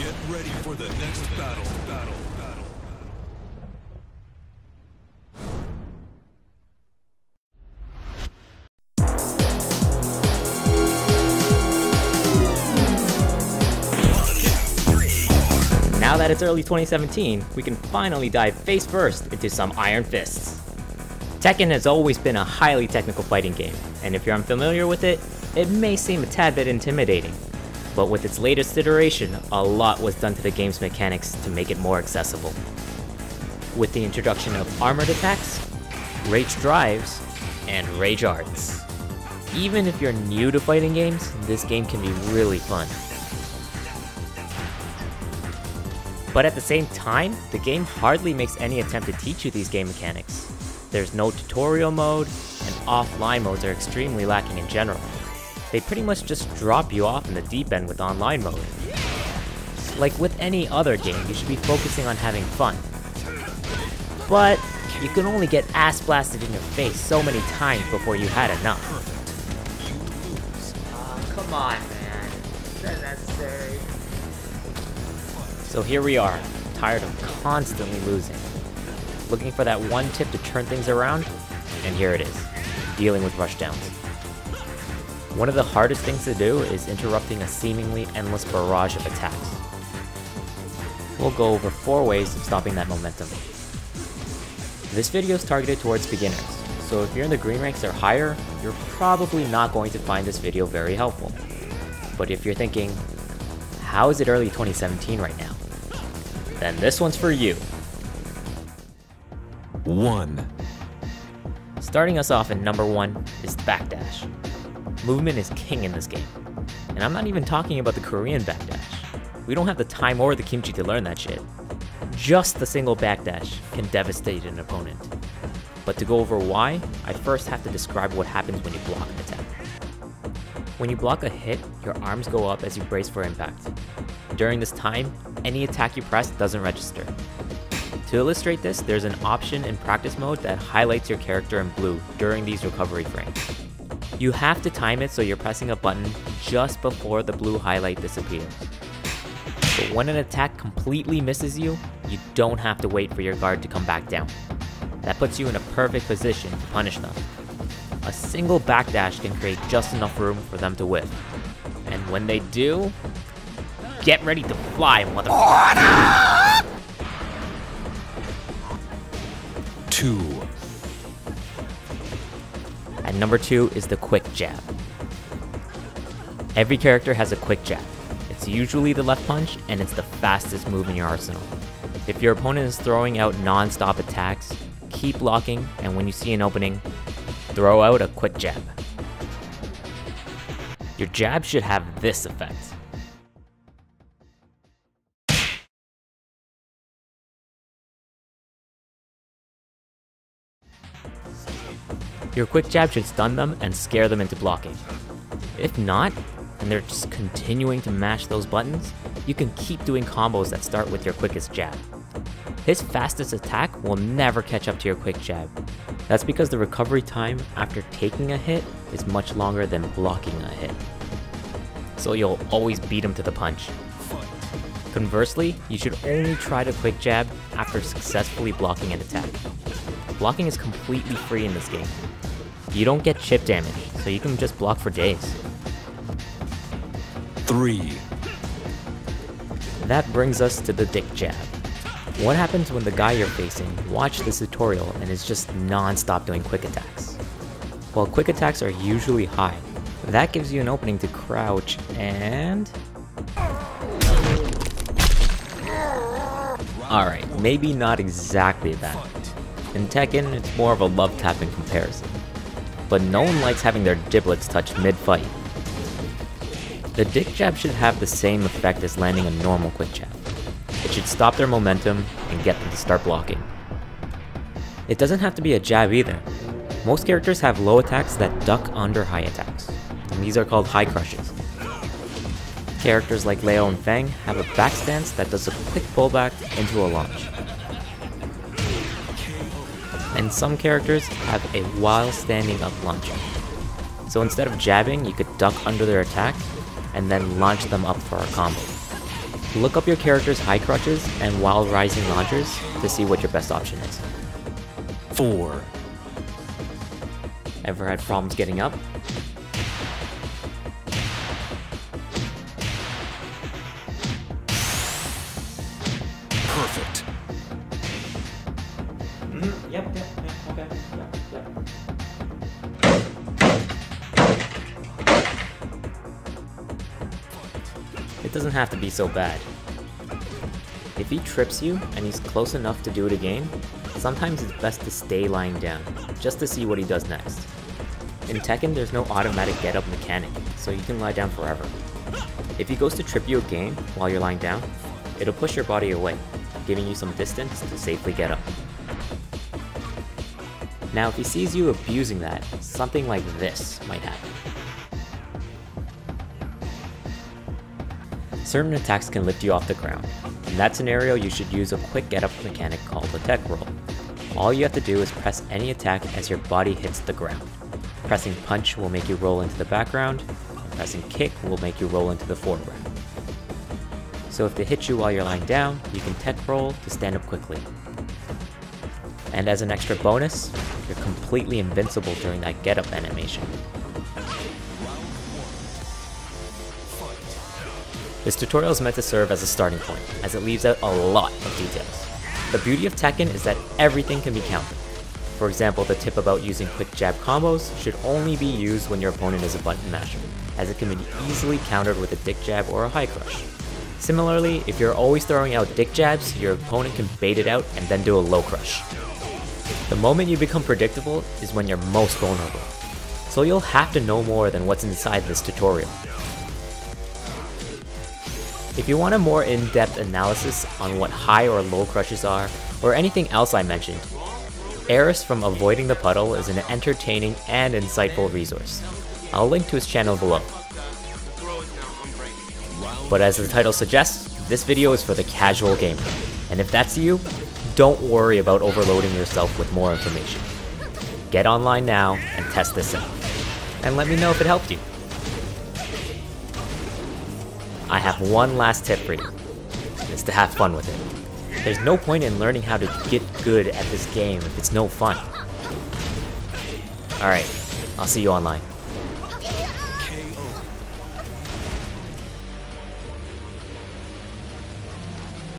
Get ready for the next battle. Now that it's early 2017, we can finally dive face first into some Iron Fists. Tekken has always been a highly technical fighting game, and if you're unfamiliar with it, it may seem a tad bit intimidating. But with its latest iteration, a lot was done to the game's mechanics to make it more accessible. With the introduction of armored attacks, rage drives, and rage arts. Even if you're new to fighting games, this game can be really fun. But at the same time, the game hardly makes any attempt to teach you these game mechanics. There's no tutorial mode, and offline modes are extremely lacking in general. They pretty much just drop you off in the deep end with online mode. Like with any other game, you should be focusing on having fun. But you can only get ass blasted in your face so many times before you had enough. Come on, man. Is that necessary? So here we are, tired of constantly losing. Looking for that one tip to turn things around, and here it is, dealing with Rushdowns. One of the hardest things to do is interrupting a seemingly endless barrage of attacks. We'll go over 4 ways of stopping that momentum. This video is targeted towards beginners, so if you're in the green ranks or higher, you're probably not going to find this video very helpful. But if you're thinking, how is it early 2017 right now? Then this one's for you. 1. Starting us off in number 1 is backdash. Movement is king in this game. And I'm not even talking about the Korean backdash. We don't have the time or the kimchi to learn that shit. Just the single backdash can devastate an opponent. But to go over why, I first have to describe what happens when you block an attack. When you block a hit, your arms go up as you brace for impact. During this time, any attack you press doesn't register. To illustrate this, there's an option in practice mode that highlights your character in blue during these recovery frames. You have to time it so you're pressing a button just before the blue highlight disappears. But when an attack completely misses you, you don't have to wait for your guard to come back down. That puts you in a perfect position to punish them. A single backdash can create just enough room for them to whiff. And when they do, get ready to fly, motherfucker! 2. At number 2 is the quick jab. Every character has a quick jab. It's usually the left punch, and it's the fastest move in your arsenal. If your opponent is throwing out non-stop attacks, keep blocking, and when you see an opening, throw out a quick jab. Your jab should have this effect. Your quick jab should stun them and scare them into blocking. If not, and they're just continuing to mash those buttons, you can keep doing combos that start with your quickest jab. His fastest attack will never catch up to your quick jab. That's because the recovery time after taking a hit is much longer than blocking a hit. So you'll always beat him to the punch. Conversely, you should only try to quick jab after successfully blocking an attack. Blocking is completely free in this game. You don't get chip damage, so you can just block for days. 3. That brings us to the dick jab. What happens when the guy you're facing watched this tutorial and is just non-stop doing quick attacks? Well, quick attacks are usually high. That gives you an opening to crouch and... Alright, maybe not exactly that. In Tekken, it's more of a love tap in comparison. But no one likes having their giblets touched mid-fight. The dick jab should have the same effect as landing a normal quick jab. It should stop their momentum and get them to start blocking. It doesn't have to be a jab either. Most characters have low attacks that duck under high attacks, and these are called high crushes. Characters like Leo and Fang have a back stance that does a quick pullback into a launch. And some characters have a while standing up launcher. So instead of jabbing, you could duck under their attack and then launch them up for a combo. Look up your character's high crutches and wild rising launchers to see what your best option is. 4. Ever had problems getting up? Perfect. Yep, okay, yep. It doesn't have to be so bad. If he trips you and he's close enough to do it again, sometimes it's best to stay lying down, just to see what he does next. In Tekken, there's no automatic get-up mechanic, so you can lie down forever. If he goes to trip you again while you're lying down, it'll push your body away, giving you some distance to safely get up. Now if he sees you abusing that, something like this might happen. Certain attacks can lift you off the ground. In that scenario, you should use a quick get-up mechanic called the tech roll. All you have to do is press any attack as your body hits the ground. Pressing punch will make you roll into the background, and pressing kick will make you roll into the foreground. So if they hit you while you're lying down, you can tech roll to stand up quickly. And as an extra bonus, you're completely invincible during that get-up animation. This tutorial is meant to serve as a starting point, as it leaves out a lot of details. The beauty of Tekken is that everything can be countered. For example, the tip about using quick jab combos should only be used when your opponent is a button masher, as it can be easily countered with a dick jab or a high crush. Similarly, if you're always throwing out dick jabs, your opponent can bait it out and then do a low crush. The moment you become predictable is when you're most vulnerable, so you'll have to know more than what's inside this tutorial. If you want a more in-depth analysis on what high or low crushes are, or anything else I mentioned, Eris from Avoiding the Puddle is an entertaining and insightful resource. I'll link to his channel below. But as the title suggests, this video is for the casual gamer, and if that's you, don't worry about overloading yourself with more information. Get online now and test this out, and let me know if it helped you. I have one last tip for you. It's to have fun with it. There's no point in learning how to get good at this game if it's no fun. Alright, I'll see you online.